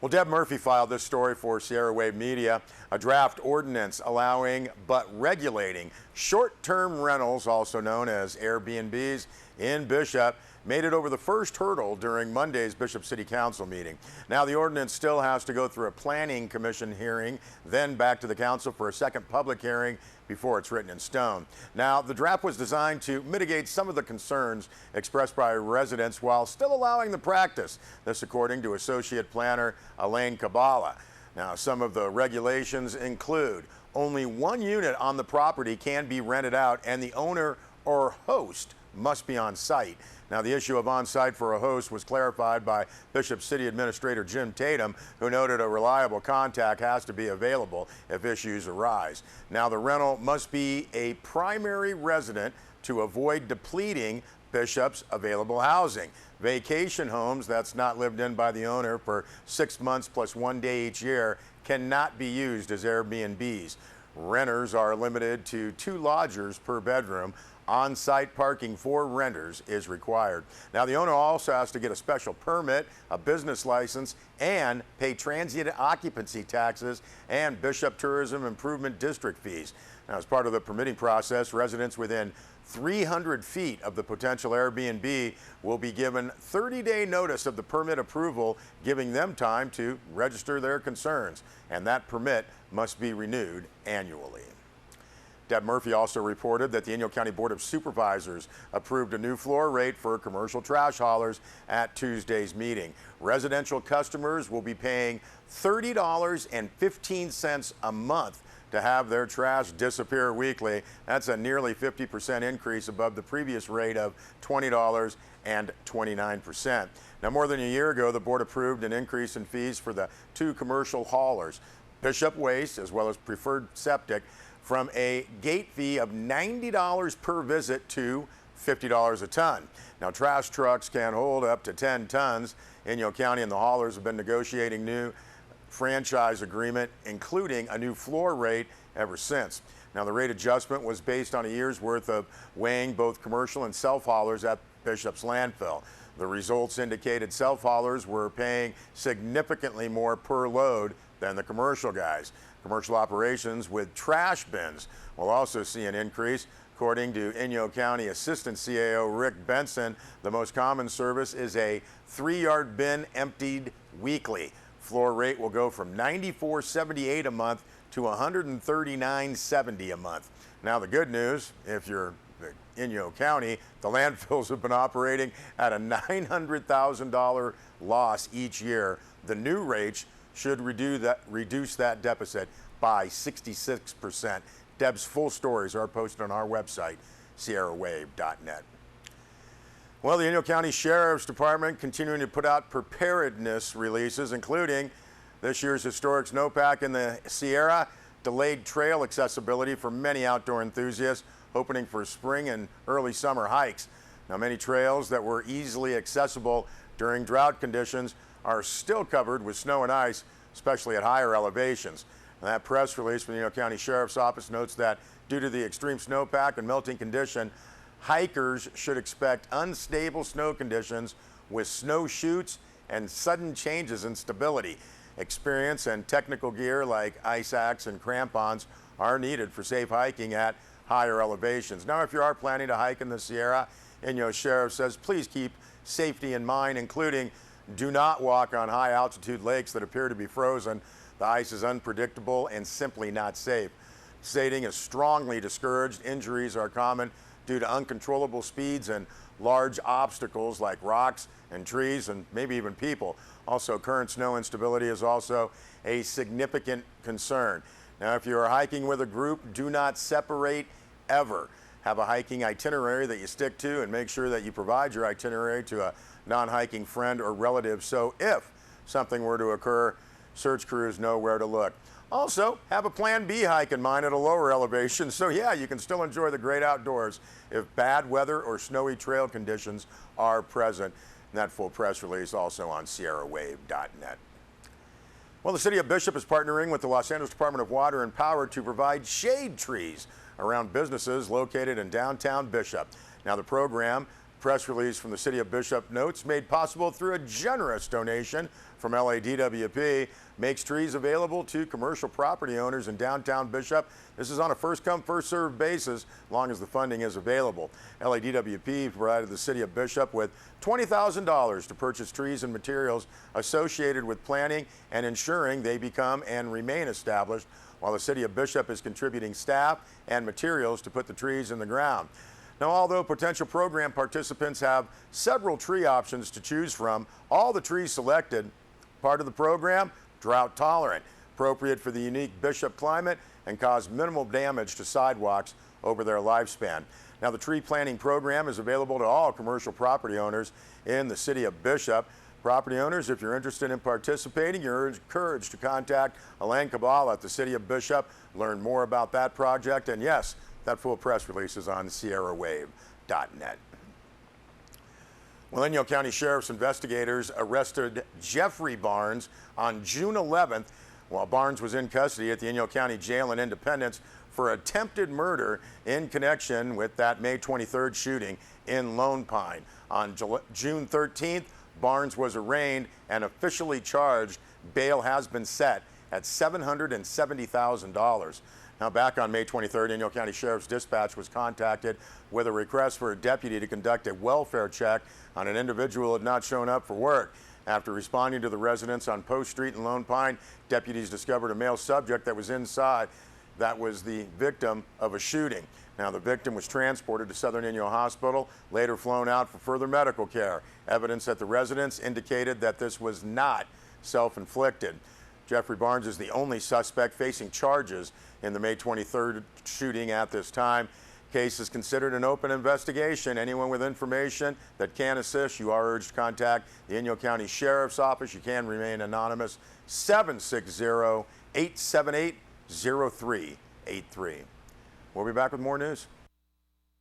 Well, Deb Murphy filed this story for Sierra Wave Media. A draft ordinance allowing but regulating short-term rentals, also known as Airbnbs, in Bishop made it over the first hurdle during Monday's Bishop City Council meeting. Now the ordinance still has to go through a planning commission hearing, then back to the council for a second public hearing before it's written in stone. Now the draft was designed to mitigate some of the concerns expressed by residents while still allowing the practice. This according to Associate Planner Elaine Kabbalah. Now some of the regulations include only one unit on the property can be rented out and the owner or host must be on site. Now, the issue of on-site for a host was clarified by Bishop City Administrator Jim Tatum, who noted a reliable contact has to be available if issues arise. Now, the rental must be a primary resident to avoid depleting Bishop's available housing. Vacation homes that's not lived in by the owner for 6 months plus 1 day each year cannot be used as Airbnbs. Renters are limited to 2 lodgers per bedroom. On-site parking for renters is required. Now, the owner also has to get a special permit, a business license, and pay transient occupancy taxes and Bishop Tourism Improvement District fees. Now, as part of the permitting process, residents within 300 feet of the potential Airbnb will be given 30-day notice of the permit approval, giving them time to register their concerns, and that permit must be renewed annually. Deb Murphy also reported that the Inyo County Board of Supervisors approved a new floor rate for commercial trash haulers at Tuesday's meeting. Residential customers will be paying $30.15 a month to have their trash disappear weekly. That's a nearly 50% increase above the previous rate of $20.29. Now, more than a year ago, the board approved an increase in fees for the 2 commercial haulers, Bishop Waste as well as Preferred Septic, from a gate fee of $90 per visit to $50 a ton. Now, trash trucks can hold up to 10 tons. Inyo County and the haulers have been negotiating new franchise agreement, including a new floor rate ever since. Now, the rate adjustment was based on a year's worth of weighing both commercial and self-haulers at Bishop's landfill. The results indicated self-haulers were paying significantly more per load than the commercial guys. Commercial operations with trash bins will also see an increase. According to Inyo County Assistant CAO Rick Benson, the most common service is a 3-yard bin emptied weekly. Floor rate will go from $94.78 a month to $139.70 a month. Now, the good news, if you're Inyo County, the landfills have been operating at a $900,000 loss each year. The new rates should reduce that deficit by 66%. Deb's full stories are posted on our website, sierrawave.net. Well, the Inyo County Sheriff's Department continuing to put out preparedness releases, including this year's historic snowpack in the Sierra, delayed trail accessibility for many outdoor enthusiasts, opening for spring and early summer hikes. Now, many trails that were easily accessible during drought conditions are still covered with snow and ice, especially at higher elevations. And that press release from the Inyo County Sheriff's Office notes that due to the extreme snowpack and melting condition, hikers should expect unstable snow conditions with snow chutes and sudden changes in stability. Experience and technical gear like ice axe and crampons are needed for safe hiking at higher elevations. Now, if you are planning to hike in the Sierra, Inyo Sheriff says please keep safety in mind, including do not walk on high altitude lakes that appear to be frozen. The ice is unpredictable and simply not safe. Stating is strongly discouraged. Injuries are common due to uncontrollable speeds and large obstacles like rocks and trees and maybe even people. Also, current snow instability is also a significant concern. Now, if you are hiking with a group, do not separate ever. Have a hiking itinerary that you stick to and make sure that you provide your itinerary to a non-hiking friend or relative, so if something were to occur, search crews know where to look. Also, have a plan B hike in mind at a lower elevation, so yeah, you can still enjoy the great outdoors if bad weather or snowy trail conditions are present. And that full press release also on sierrawave.net. Well, the City of Bishop is partnering with the Los Angeles Department of Water and Power to provide shade trees around businesses located in downtown Bishop. Now, the program press release from the City of Bishop notes, made possible through a generous donation from LADWP, makes trees available to commercial property owners in downtown Bishop. This is on a first-come, first-served basis, as long as the funding is available. LADWP provided the City of Bishop with $20,000 to purchase trees and materials associated with planting and ensuring they become and remain established, while the City of Bishop is contributing staff and materials to put the trees in the ground. Now, although potential program participants have several tree options to choose from, all the trees selected, part of the program, drought tolerant, appropriate for the unique Bishop climate, and cause minimal damage to sidewalks over their lifespan. Now, the tree planting program is available to all commercial property owners in the City of Bishop. Property owners, if you're interested in participating, you're encouraged to contact Elaine Cabal at the City of Bishop. Learn more about that project, and yes, that full press release is on sierrawave.net. Well, Inyo County Sheriff's investigators arrested Jeffrey Barnes on June 11th while Barnes was in custody at the Inyo County Jail in Independence for attempted murder in connection with that May 23rd shooting in Lone Pine. On June 13th, Barnes was arraigned and officially charged. Bail has been set at $770,000. Now, back on May 23rd, Inyo County Sheriff's Dispatch was contacted with a request for a deputy to conduct a welfare check on an individual who had not shown up for work. After responding to the residence on Post Street in Lone Pine, deputies discovered a male subject that was inside that was the victim of a shooting. Now, the victim was transported to Southern Inyo Hospital, later flown out for further medical care. Evidence at the residence indicated that this was not self-inflicted. Jeffrey Barnes is the only suspect facing charges in the May 23rd shooting at this time. Case is considered an open investigation. Anyone with information that can assist, you are urged to contact the Inyo County Sheriff's Office. You can remain anonymous. 760-878-0383. We'll be back with more news.